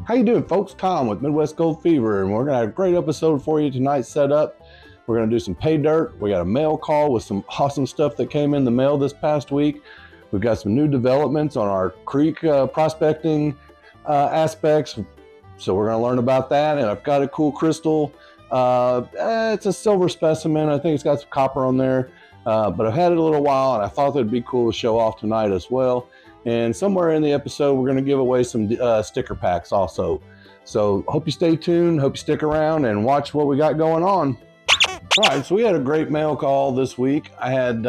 How you doing, folks? Tom with Midwest Gold Fever, and we're gonna have a great episode for you tonight set up. We're gonna do some pay dirt. We got a mail call with some awesome stuff that came in the mail this past week. We've got some new developments on our creek prospecting aspects, so we're gonna learn about that. And I've got a cool crystal. It's a silver specimen. I think it's got some copper on there, but I've had it a little while, and I thought that'd be cool to show off tonight as well. And somewhere in the episode, we're going to give away some sticker packs also. So hope you stay tuned, hope you stick around and watch what we got going on. All right, so we had a great mail call this week. I had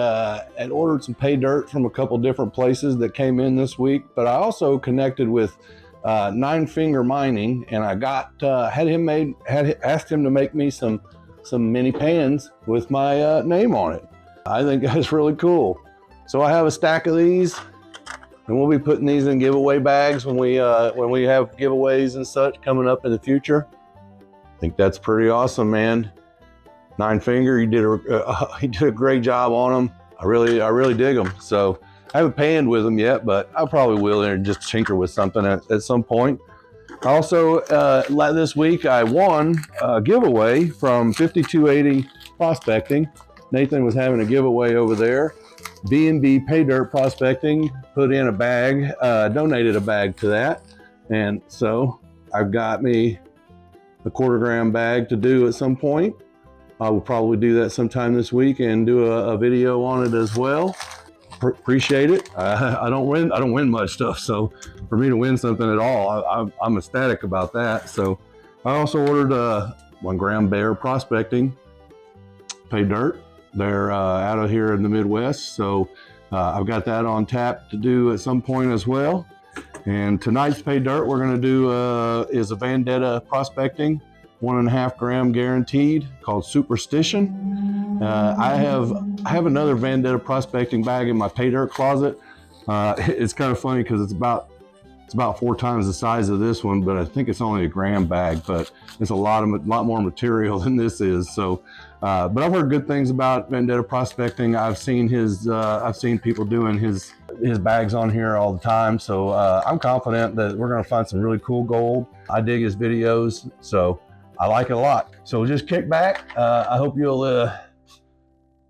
ordered some pay dirt from a couple different places that came in this week, but I also connected with Nine Finger Mining, and I got asked him to make me some mini pans with my name on it. I think that's really cool. So I have a stack of these. And we'll be putting these in giveaway bags when we have giveaways and such coming up in the future. I think that's pretty awesome, man. Nine Finger, he did a great job on them. I really dig them. So I haven't panned with them yet, but I probably will and just tinker with something at some point. Also, this week I won a giveaway from 5280 Prospecting. Nathan was having a giveaway over there. B&B Paydirt Prospecting put in a bag, donated a bag to that. And so I've got me a 1/4 gram bag to do at some point. I will probably do that sometime this week and do a video on it as well. Appreciate it. I don't win much stuff, so for me to win something at all, I'm ecstatic about that. So I also ordered a 1 gram Bear Prospecting Paydirt. They're out of here in the Midwest, so I've got that on tap to do at some point as well. And tonight's pay dirt we're going to do is a Vendetta Prospecting, 1.5 gram guaranteed, called Superstition. I have another Vendetta Prospecting bag in my pay dirt closet. It's kind of funny because it's about 4 times the size of this one, but I think it's only a gram bag, but it's a lot more material than this is. So, but I've heard good things about Vendetta Prospecting. I've seen people doing his bags on here all the time. So I'm confident that we're going to find some really cool gold. I dig his videos, so I like it a lot. So just kick back. I hope you'll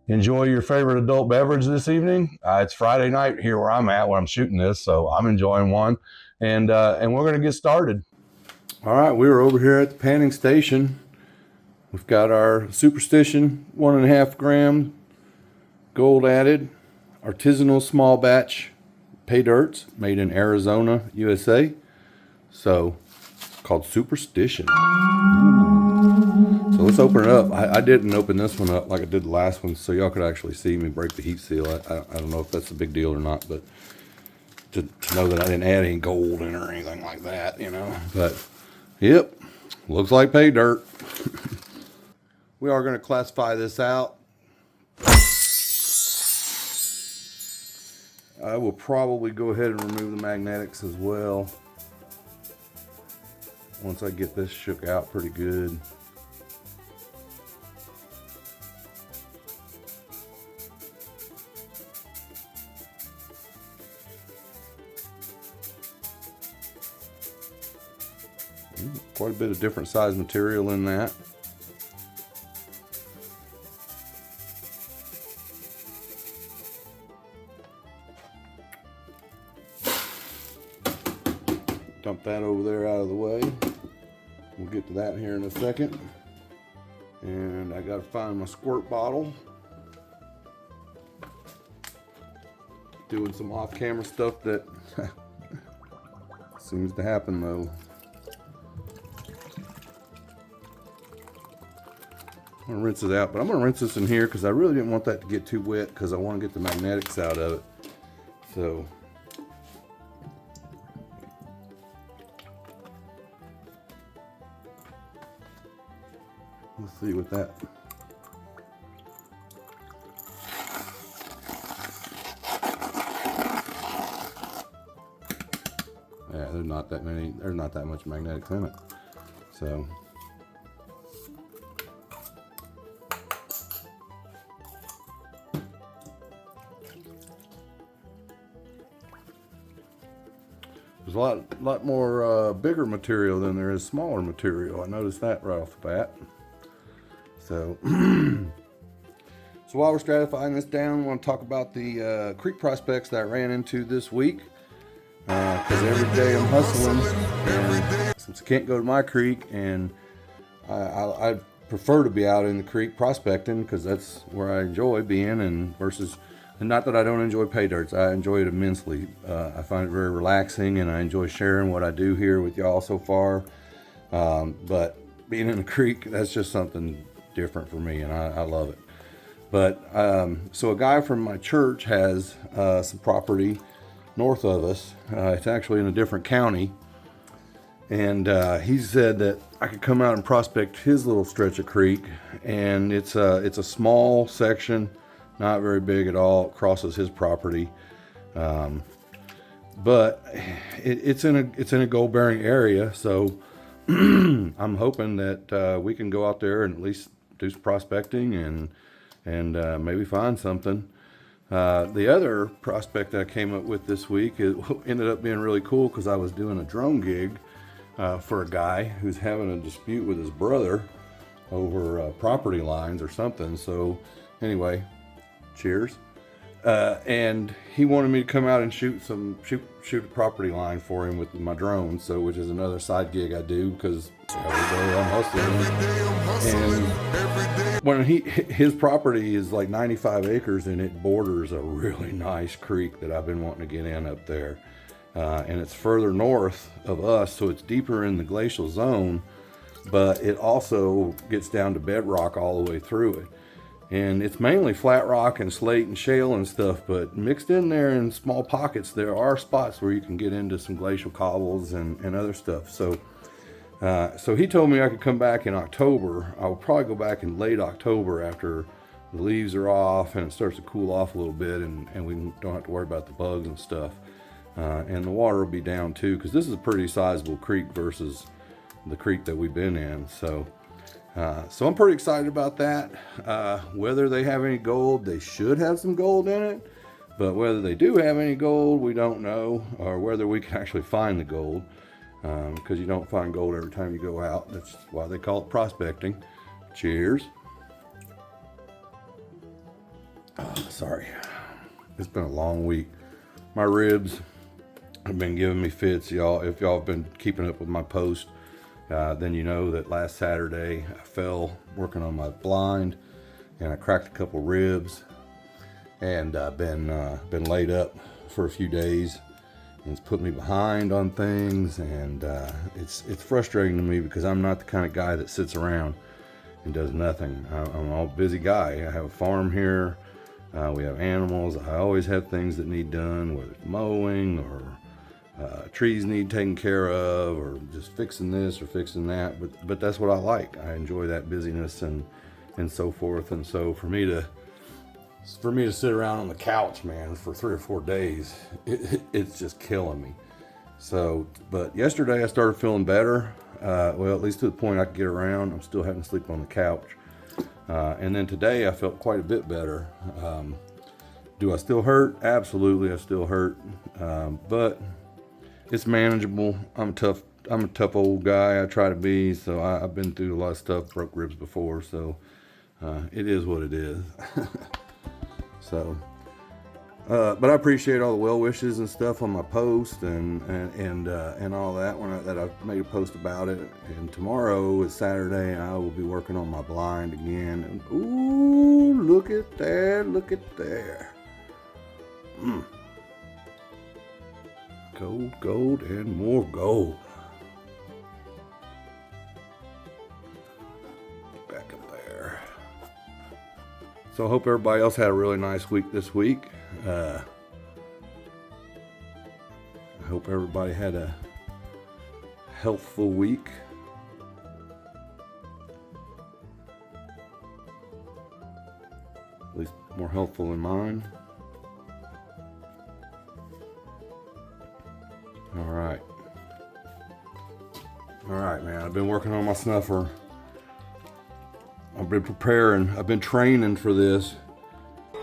enjoy your favorite adult beverage this evening. It's Friday night here where I'm at, where I'm shooting this, so I'm enjoying one. And we're going to get started. All right, we are over here at the panning station. We've got our Superstition 1.5 gram gold added artisanal small batch pay dirts made in Arizona, USA. So it's called Superstition. So let's open it up. I didn't open this one up like I did the last one, so y'all could actually see me break the heat seal. I don't know if that's a big deal or not, but to know that I didn't add any gold in or anything like that, you know. But yep, looks like pay dirt. We are going to classify this out. I will probably go ahead and remove the magnetics as well once I get this shook out pretty good. Quite a bit of different size material in that. Dump that over there out of the way. We'll get to that here in a second. And I gotta find my squirt bottle. Doing some off-camera stuff that seems to happen though. I'm gonna rinse it out, but I'm gonna rinse this in here because I really didn't want that to get too wet because I want to get the magnetics out of it. So let's see what that. Yeah, there's not that much magnetics in it. So There's a lot more bigger material than there is smaller material. I noticed that right off the bat. So, so while we're stratifying this down, I want to talk about the creek prospects that I ran into this week. Because every day I'm hustling, and since I can't go to my creek, and I prefer to be out in the creek prospecting because that's where I enjoy being, and not that I don't enjoy pay dirts, I enjoy it immensely. I find it very relaxing, and I enjoy sharing what I do here with y'all so far. But being in the creek, that's just something different for me, and I love it. But so a guy from my church has some property north of us. It's actually in a different county, and he said that I could come out and prospect his little stretch of creek, and it's a small section, not very big at all. It crosses his property, but it's in a gold bearing area, so I'm hoping that we can go out there and at least do some prospecting and maybe find something. The other prospect that I came up with this week, it ended up being really cool because I was doing a drone gig for a guy who's having a dispute with his brother over property lines or something. So anyway, cheers. And he wanted me to come out and shoot a property line for him with my drone, so which is another side gig I do because every day I'm hustling. And when his property is like 95 acres and it borders a really nice creek that I've been wanting to get in up there, and it's further north of us, so it's deeper in the glacial zone, but it also gets down to bedrock all the way through it. And it's mainly flat rock and slate and shale and stuff, but mixed in there in small pockets, there are spots where you can get into some glacial cobbles and other stuff. So so he told me I could come back in October. I'll probably go back in late October after the leaves are off and it starts to cool off a little bit, and we don't have to worry about the bugs and stuff. And the water will be down too, because this is a pretty sizable creek versus the creek that we've been in. So I'm pretty excited about that. Whether they have any gold, they should have some gold in it, but whether they do have any gold, we don't know, or whether we can actually find the gold, because you don't find gold every time you go out. That's why they call it prospecting. Cheers. Oh, sorry, it's been a long week. My ribs have been giving me fits, y'all. If y'all have been keeping up with my post, then you know that last Saturday I fell working on my blind and I cracked a couple ribs, and I've been laid up for a few days, and it's put me behind on things, and it's frustrating to me because I'm not the kind of guy that sits around and does nothing. I'm a busy guy. I have a farm here. We have animals. I always have things that need done, whether it's mowing or trees need taken care of, or just fixing this or fixing that. But that's what I like. I enjoy that busyness and so forth. And so for me to sit around on the couch, man, for 3 or 4 days, it's just killing me. So, but yesterday I started feeling better. Well, at least to the point I could get around. I'm still having to sleep on the couch. And then today I felt quite a bit better. Do I still hurt? Absolutely, I still hurt. But it's manageable. I'm a tough old guy. I try to be. So I've been through a lot of stuff, broke ribs before. So it is what it is. So, but I appreciate all the well wishes and stuff on my post and all that that I've made a post about it. And tomorrow is Saturday. I will be working on my blind again. And ooh, look at there! Look at there! Gold, gold, and more gold. Back up there. So I hope everybody else had a really nice week this week. I hope everybody had a healthful week. At least more healthful than mine. All right, man. I've been working on my snuffer. I've been preparing. I've been training for this.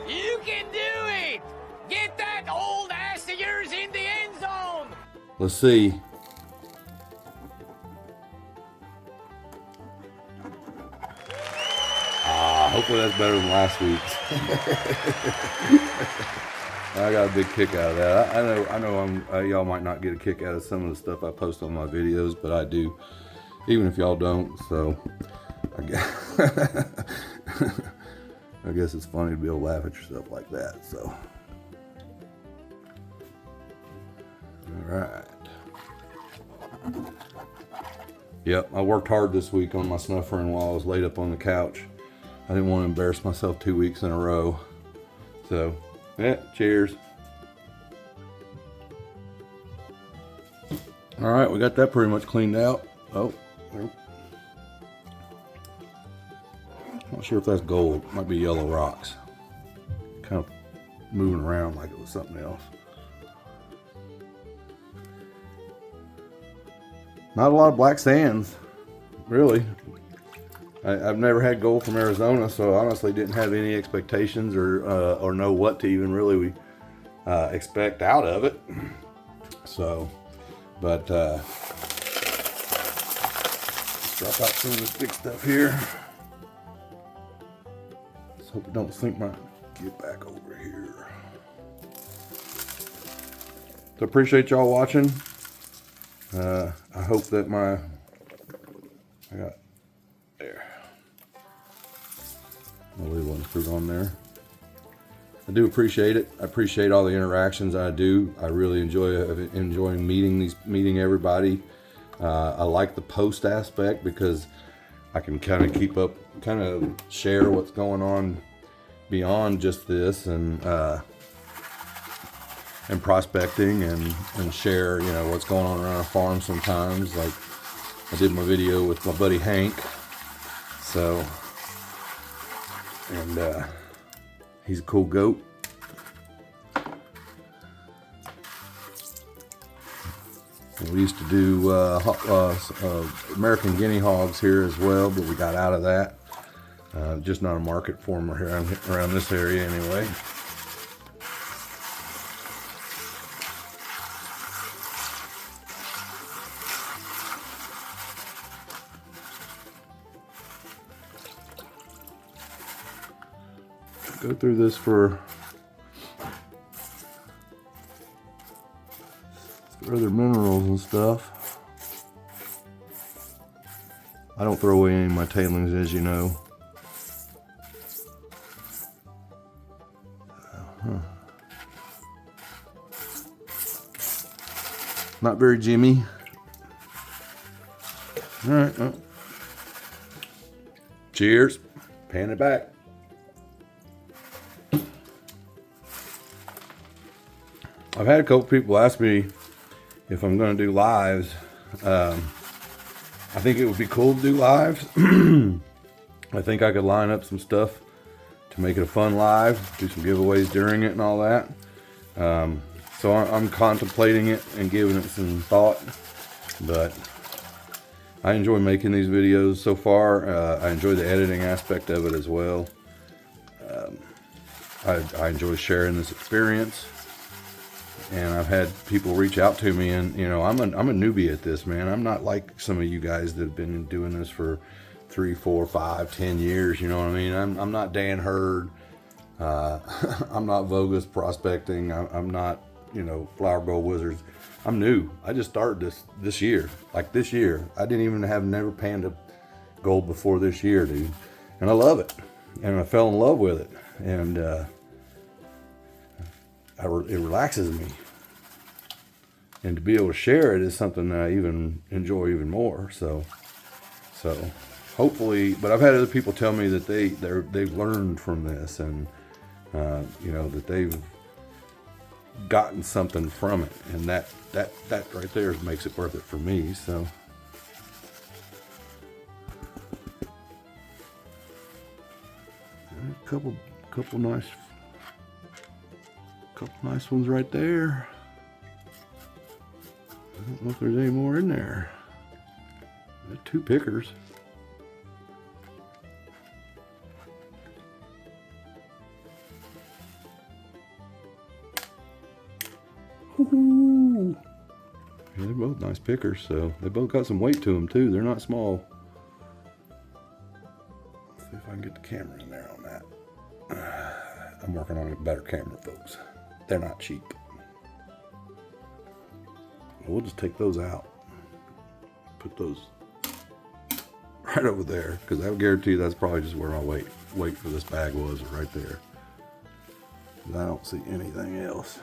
You can do it! Get that old ass of yours in the end zone! Let's see. Hopefully that's better than last week's. I got a big kick out of that. I know y'all might not get a kick out of some of the stuff I post on my videos, but I do, even if y'all don't. So I guess it's funny to be able to laugh at yourself like that. So all right. Yep, I worked hard this week on my snuffering while I was laid up on the couch. I didn't want to embarrass myself 2 weeks in a row. So, yeah, cheers. All right, we got that pretty much cleaned out. Oh, not sure if that's gold. It might be yellow rocks. Kind of moving around like it was something else. Not a lot of black sands, really. I've never had gold from Arizona, so I honestly didn't have any expectations or know what to even really expect out of it. So, but let's drop out some of this big stuff here. Let's hope it don't sink my get back over here. So appreciate y'all watching. I hope that I got there. I'll leave one screw on there. I do appreciate it. I appreciate all the interactions I do. I really enjoying meeting everybody. I like the post aspect because I can kind of keep up, kind of share what's going on beyond just this and prospecting and share, you know, what's going on around our farm sometimes. Like I did my video with my buddy Hank. So, and he's a cool goat. And we used to do American guinea hogs here as well, but we got out of that. Just not a market for them around this area anyway. Go through this for other minerals and stuff. I don't throw away any of my tailings, as you know. Not very Jimmy. All right. Well. Cheers. Pan it back. I've had a couple people ask me if I'm going to do lives. I think it would be cool to do lives. I think I could line up some stuff to make it a fun live, do some giveaways during it and all that. So I'm contemplating it and giving it some thought, but I enjoy making these videos so far. I enjoy the editing aspect of it as well. I enjoy sharing this experience. And I've had people reach out to me, and you know, I'm a newbie at this, man. I'm not like some of you guys that have been doing this for 3, 4, 5, 10 years. You know what I mean? I'm not Dan Hurd. I'm not Vogus Prospecting. I'm not, you know, Flower Gold Wizards. I'm new. I just started this year. Like this year, I didn't even never panned a gold before this year, dude. And I love it, and I fell in love with it, and it relaxes me, and to be able to share it is something that I even enjoy even more. So hopefully, but I've had other people tell me that they've learned from this, and you know, that they've gotten something from it, and that right there makes it worth it for me. So a couple nice ones right there. I don't know if there's any more in there. Got 2 pickers. Woo-hoo. Yeah, they're both nice pickers, so they both got some weight to them too. They're not small. Let's see if I can get the camera in there on that. I'm working on a better camera, folks. They're not cheap. We'll just take those out. Put those right over there, because I guarantee you that's probably just where my weight for this bag was, right there. I don't see anything else.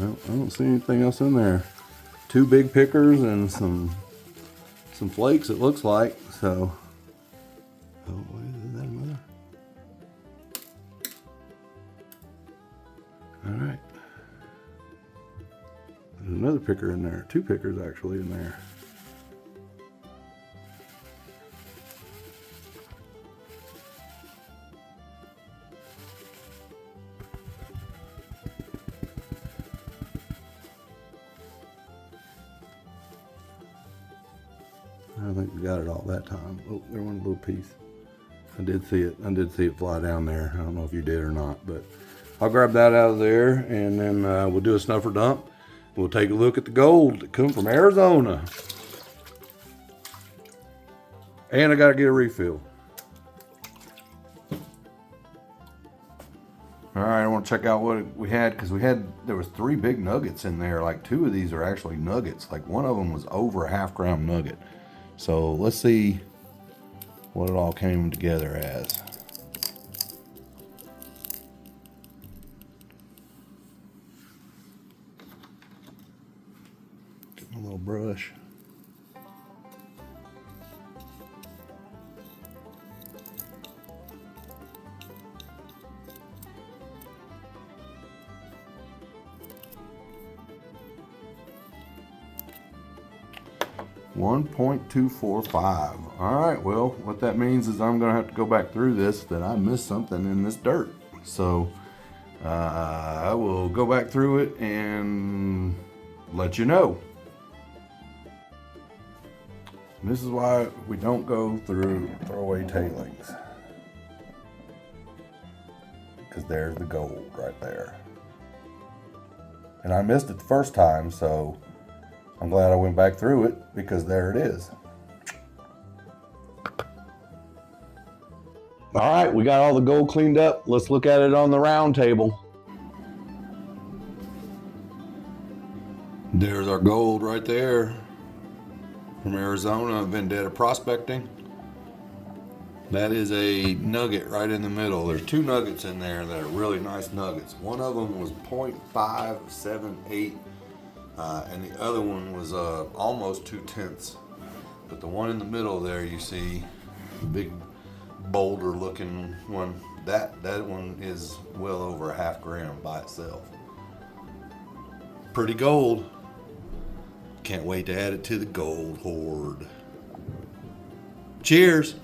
No, I don't see anything else in there. 2 big pickers and some flakes, it looks like. So, oh, wait, is that another? All right. There's another picker in there. 2 pickers actually in there. I think we got it all that time. Oh, there went a little piece. I did see it. I did see it fly down there. I don't know if you did or not, but I'll grab that out of there, and then we'll do a snuffer dump. We'll take a look at the gold that come from Arizona. And I got to get a refill. All right, I want to check out what we had, because there was 3 big nuggets in there. Like 2 of these are actually nuggets. Like one of them was over a half-gram nugget. So let's see what it all came together as. Get my little brush. $1.245. All right, well, what that means is I'm gonna have to go back through this, that I missed something in this dirt. So I will go back through it and let you know. This is why we don't go through throwaway tailings, because there's the gold right there. And I missed it the first time, so I'm glad I went back through it, because there it is. All right, we got all the gold cleaned up. Let's look at it on the round table. There's our gold right there from Arizona, Vendetta Prospecting. That is a nugget right in the middle. There's 2 nuggets in there that are really nice nuggets. One of them was 0.578. And the other one was almost 2/10. But the one in the middle there, you see, the big boulder looking one, that one is well over a half-gram by itself. Pretty gold. Can't wait to add it to the gold hoard. Cheers.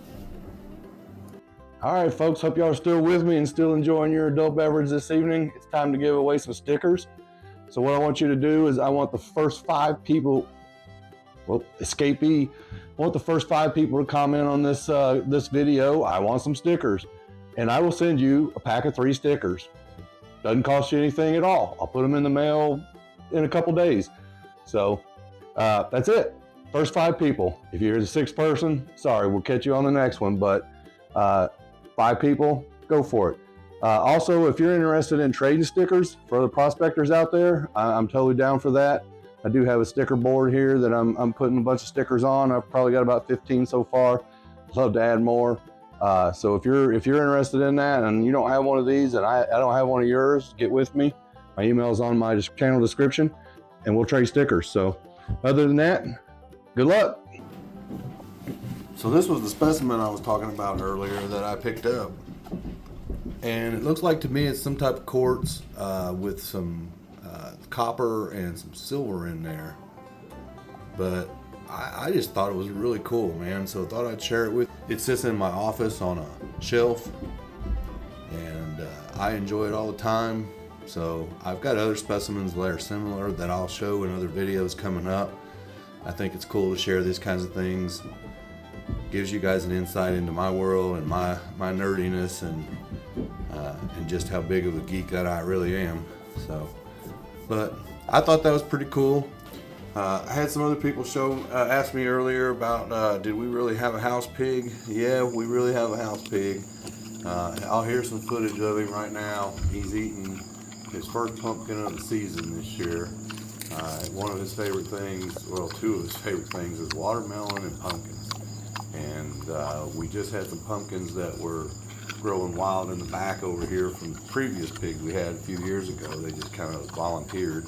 All right, folks, hope y'all are still with me and still enjoying your adult beverage this evening. It's time to give away some stickers. So what I want you to do is I want the first 5 people, well, escapee, I want the first 5 people to comment on this this video. I want some stickers, and I will send you a pack of 3 stickers. Doesn't cost you anything at all. I'll put them in the mail in a couple days. So that's it. First 5 people. If you're the 6th person, sorry, we'll catch you on the next one, but 5 people, go for it. Also, if you're interested in trading stickers for other prospectors out there, I'm totally down for that. I do have a sticker board here that I'm putting a bunch of stickers on. I've probably got about 15 so far. Love to add more. So if you're interested in that and you don't have one of these and I don't have one of yours, get with me. My email is on my channel description, and we'll trade stickers. So other than that, good luck. So this was the specimen I was talking about earlier that I picked up. And it looks like to me it's some type of quartz with some copper and some silver in there. But I just thought it was really cool, man. So I thought I'd share it with you. It sits in my office on a shelf, and I enjoy it all the time. So I've got other specimens that are similar that I'll show in other videos coming up. I think it's cool to share these kinds of things. Gives you guys an insight into my world and my nerdiness and just how big of a geek that I really am. So, but I thought that was pretty cool. I had some other people ask me earlier about did we really have a house pig? Yeah, we really have a house pig. I'll hear some footage of him right now. He's eating his first pumpkin of the season this year. One of his favorite things, well, two of his favorite things is watermelon and pumpkins. And we just had some pumpkins that were growing wild in the back over here from the previous pigs we had a few years ago. They just kind of volunteered.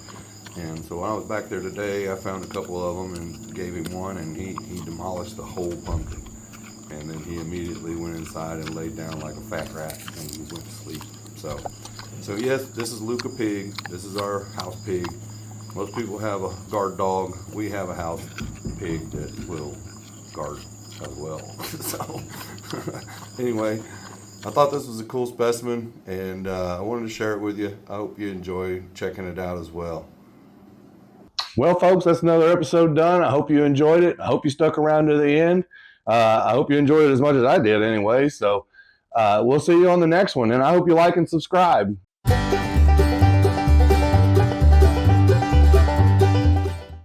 And so when I was back there today, I found a couple of them and gave him one, and he demolished the whole pumpkin. And then he immediately went inside and laid down like a fat rat and he went to sleep. So yes, this is Luca Pig. This is our house pig. Most people have a guard dog. We have a house pig that will guard as well. So anyway, I thought this was a cool specimen, and I wanted to share it with you. I hope you enjoy checking it out as well. Well, folks, that's another episode done. I hope you enjoyed it. I hope you stuck around to the end. I hope you enjoyed it as much as I did anyway. So we'll see you on the next one, and I hope you like and subscribe.